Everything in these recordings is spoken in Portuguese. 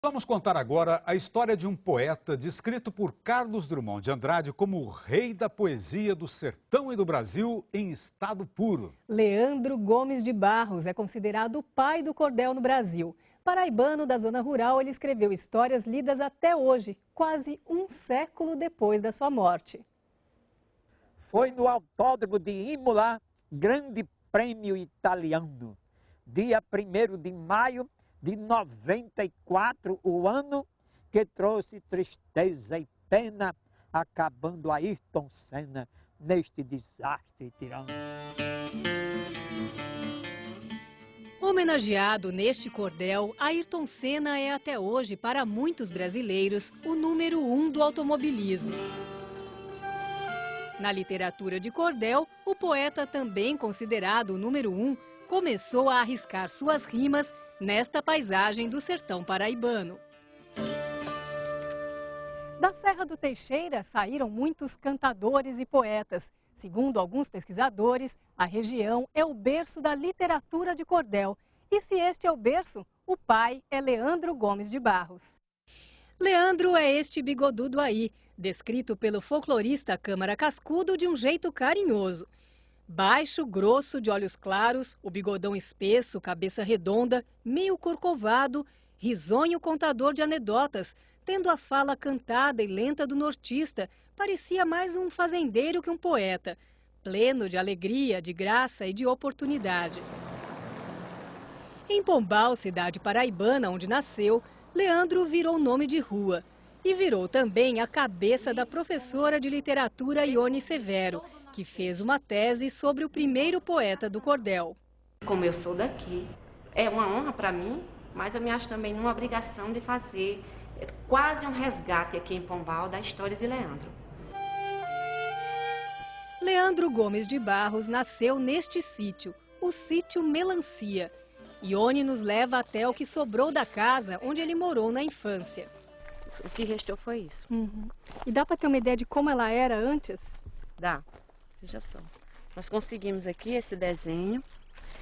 Vamos contar agora a história de um poeta descrito por Carlos Drummond de Andrade como o rei da poesia do sertão e do Brasil em estado puro. Leandro Gomes de Barros é considerado o pai do cordel no Brasil. Paraibano da zona rural, ele escreveu histórias lidas até hoje, quase um século depois da sua morte. Foi no Autódromo de Imola, Grande Prêmio Italiano, dia 1º de maio de 94, o ano que trouxe tristeza e pena, acabando Ayrton Senna neste desastre tirano. Homenageado neste cordel, Ayrton Senna é até hoje, para muitos brasileiros, o número 1 do automobilismo. Na literatura de cordel, o poeta, também considerado o número 1, começou a arriscar suas rimas nesta paisagem do sertão paraibano. Da Serra do Teixeira saíram muitos cantadores e poetas. Segundo alguns pesquisadores, a região é o berço da literatura de cordel. E se este é o berço, o pai é Leandro Gomes de Barros. Leandro é este bigodudo aí, descrito pelo folclorista Câmara Cascudo de um jeito carinhoso. Baixo, grosso, de olhos claros, o bigodão espesso, cabeça redonda, meio corcovado, risonho contador de anedotas, tendo a fala cantada e lenta do nortista, parecia mais um fazendeiro que um poeta, pleno de alegria, de graça e de oportunidade. Em Pombal, cidade paraibana onde nasceu, Leandro virou nome de rua e virou também a cabeça da professora de literatura Ione Severo, que fez uma tese sobre o primeiro poeta do cordel. Como eu sou daqui, é uma honra para mim, mas eu me acho também uma obrigação de fazer quase um resgate aqui em Pombal da história de Leandro. Leandro Gomes de Barros nasceu neste sítio, o sítio Melancia. Ione nos leva até o que sobrou da casa onde ele morou na infância. O que restou foi isso. E dá para ter uma ideia de como ela era antes? Dá. Veja só. Nós conseguimos aqui esse desenho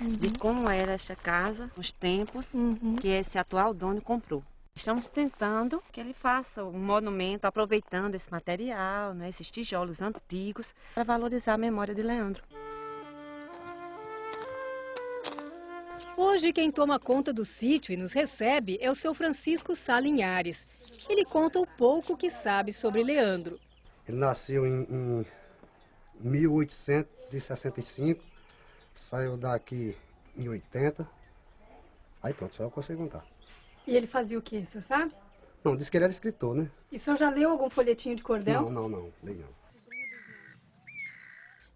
de como era esta casa, os tempos que esse atual dono comprou. Estamos tentando que ele faça um monumento aproveitando esse material, né, esses tijolos antigos, para valorizar a memória de Leandro. Hoje quem toma conta do sítio e nos recebe é o seu Francisco Salinhares. Ele conta o pouco que sabe sobre Leandro. Ele nasceu em 1865, saiu daqui em 80, aí pronto, só eu consigo contar. E ele fazia o quê, o senhor sabe? Não, disse que ele era escritor, né? E o senhor já leu algum folhetinho de cordel? Não, leio não.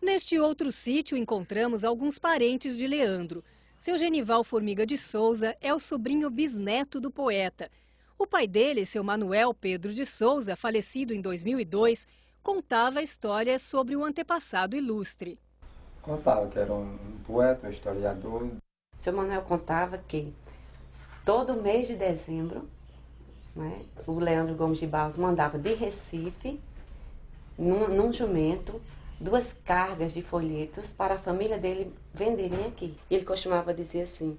Neste outro sítio encontramos alguns parentes de Leandro. Seu Genival Formiga de Souza é o sobrinho bisneto do poeta. O pai dele, seu Manuel Pedro de Souza, falecido em 2002, contava histórias sobre o antepassado ilustre. Contava que era um poeta, um historiador. Seu Manuel contava que todo mês de dezembro, né, o Leandro Gomes de Barros mandava de Recife, num jumento, 2 cargas de folhetos para a família dele venderem aqui. Ele costumava dizer assim,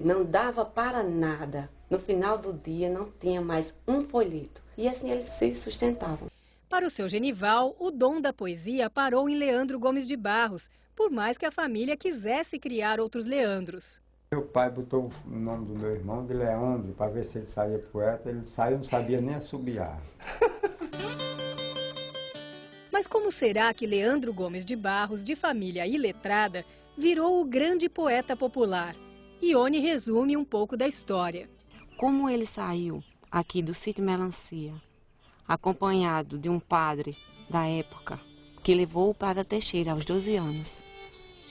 não dava para nada. No final do dia não tinha mais um folheto. E assim eles se sustentavam. Para o seu Genival, o dom da poesia parou em Leandro Gomes de Barros, por mais que a família quisesse criar outros Leandros. Meu pai botou o nome do meu irmão de Leandro para ver se ele saía poeta. Ele saiu, não sabia nem assobiar. Mas como será que Leandro Gomes de Barros, de família iletrada, virou o grande poeta popular? Ione resume um pouco da história. Como ele saiu aqui do sítio Melancia, acompanhado de um padre da época, que levou para Teixeira aos 12 anos.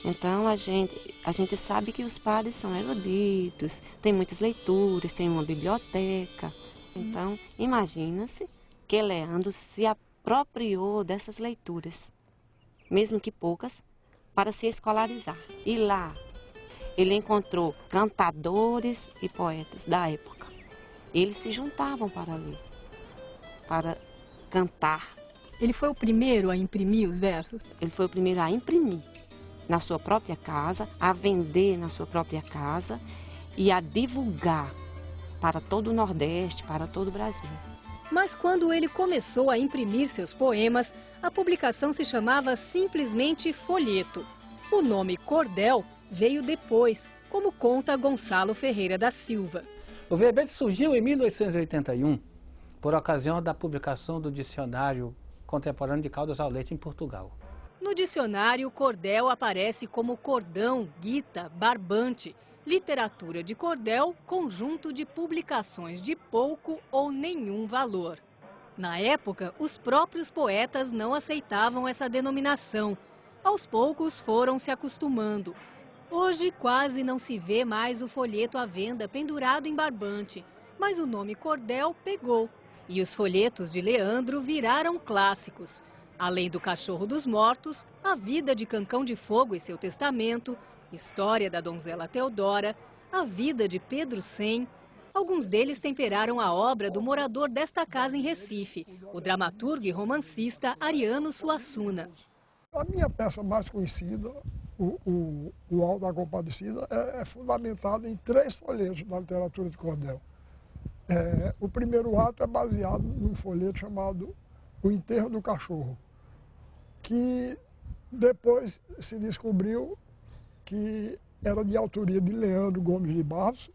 Então a gente sabe que os padres são eruditos, tem muitas leituras, tem uma biblioteca. Então imagina-se que Leandro se apropriou dessas leituras, mesmo que poucas, para se escolarizar. E lá ele encontrou cantadores e poetas da época. Eles se juntavam para ler, para cantar. Ele foi o primeiro a imprimir os versos? Ele foi o primeiro a imprimir na sua própria casa, a vender na sua própria casa e a divulgar para todo o Nordeste, para todo o Brasil. Mas quando ele começou a imprimir seus poemas, a publicação se chamava simplesmente folheto. O nome cordel veio depois, como conta Gonçalo Ferreira da Silva. O verbete surgiu em 1881, por ocasião da publicação do Dicionário Contemporâneo de Caldas ao Leite em Portugal. No dicionário, cordel aparece como cordão, guita, barbante. Literatura de cordel, conjunto de publicações de pouco ou nenhum valor. Na época, os próprios poetas não aceitavam essa denominação. Aos poucos foram se acostumando. Hoje quase não se vê mais o folheto à venda pendurado em barbante, mas o nome cordel pegou. E os folhetos de Leandro viraram clássicos. Além do Cachorro dos Mortos, A Vida de Cancão de Fogo e seu Testamento, História da Donzela Teodora, A Vida de Pedro Sem. Alguns deles temperaram a obra do morador desta casa em Recife, o dramaturgo e romancista Ariano Suassuna. A minha peça mais conhecida, o Alto da Compadecida, é fundamentada em 3 folhetos da literatura de cordel. O primeiro ato é baseado num folheto chamado O Enterro do Cachorro, que depois se descobriu que era de autoria de Leandro Gomes de Barros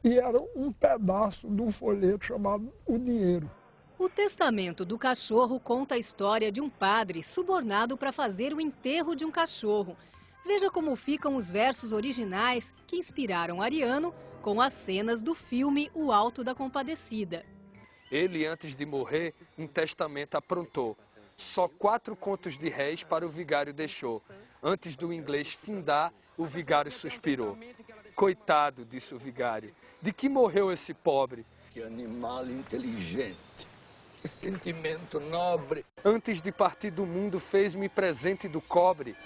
e era um pedaço de um folheto chamado O Dinheiro. O Testamento do Cachorro conta a história de um padre subornado para fazer o enterro de um cachorro. Veja como ficam os versos originais que inspiraram Ariano com as cenas do filme O Alto da Compadecida. Ele, antes de morrer, um testamento aprontou. Só 4 contos de réis para o vigário deixou. Antes do inglês findar, o vigário suspirou. Coitado, disse o vigário, de que morreu esse pobre? Que animal inteligente, que sentimento nobre. Antes de partir do mundo, fez-me presente do cobre.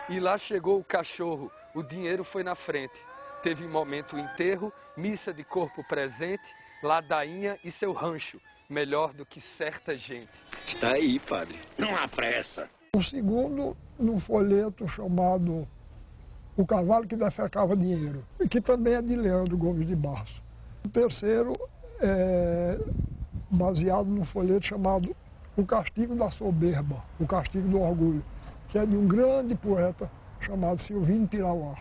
E lá chegou o cachorro, o dinheiro foi na frente. Teve momento o enterro, missa de corpo presente, ladainha e seu rancho, melhor do que certa gente. Está aí, padre, não há pressa. O segundo, num folheto chamado O Cavalo que Defecava Dinheiro, que também é de Leandro Gomes de Barros. O terceiro é baseado num folheto chamado O Castigo da Soberba, O Castigo do Orgulho, que é de um grande poeta chamado Silvino Pirauá.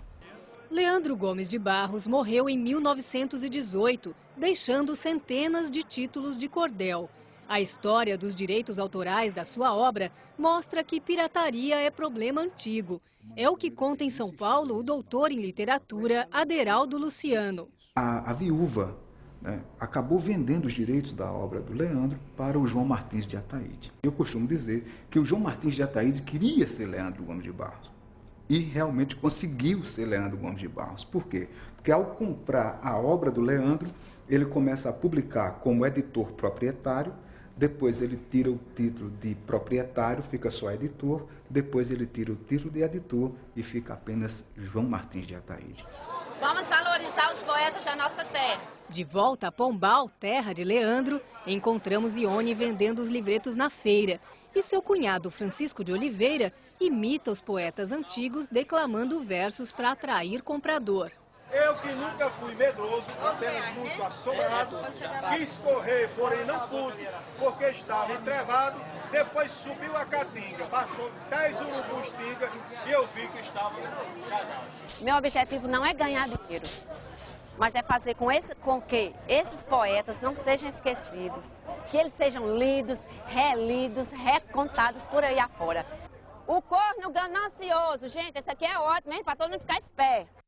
Leandro Gomes de Barros morreu em 1918, deixando centenas de títulos de cordel. A história dos direitos autorais da sua obra mostra que pirataria é problema antigo. É o que conta em São Paulo o doutor em literatura Aderaldo Luciano. A viúva, né, acabou vendendo os direitos da obra do Leandro para o João Martins de Ataíde. Eu costumo dizer que o João Martins de Ataíde queria ser Leandro Gomes de Barros. E realmente conseguiu ser Leandro Gomes de Barros. Por quê? Porque ao comprar a obra do Leandro, ele começa a publicar como editor proprietário, depois ele tira o título de proprietário, fica só editor, depois ele tira o título de editor e fica apenas João Martins de Ataíde. Vamos valorizar os poetas da nossa terra. De volta a Pombal, terra de Leandro, encontramos Ione vendendo os livretos na feira. E seu cunhado Francisco de Oliveira imita os poetas antigos declamando versos para atrair comprador. Eu que nunca fui medroso, apenas muito assombrado, quis correr, porém não pude, porque estava entrevado. Depois subiu a caatinga, baixou 10 urubus pinga e eu vi que estava cagado. Meu objetivo não é ganhar dinheiro, mas é fazer com que esses poetas não sejam esquecidos, que eles sejam lidos, relidos, recontados por aí afora. O corno ganancioso, gente, esse aqui é ótimo, hein, para todo mundo ficar esperto.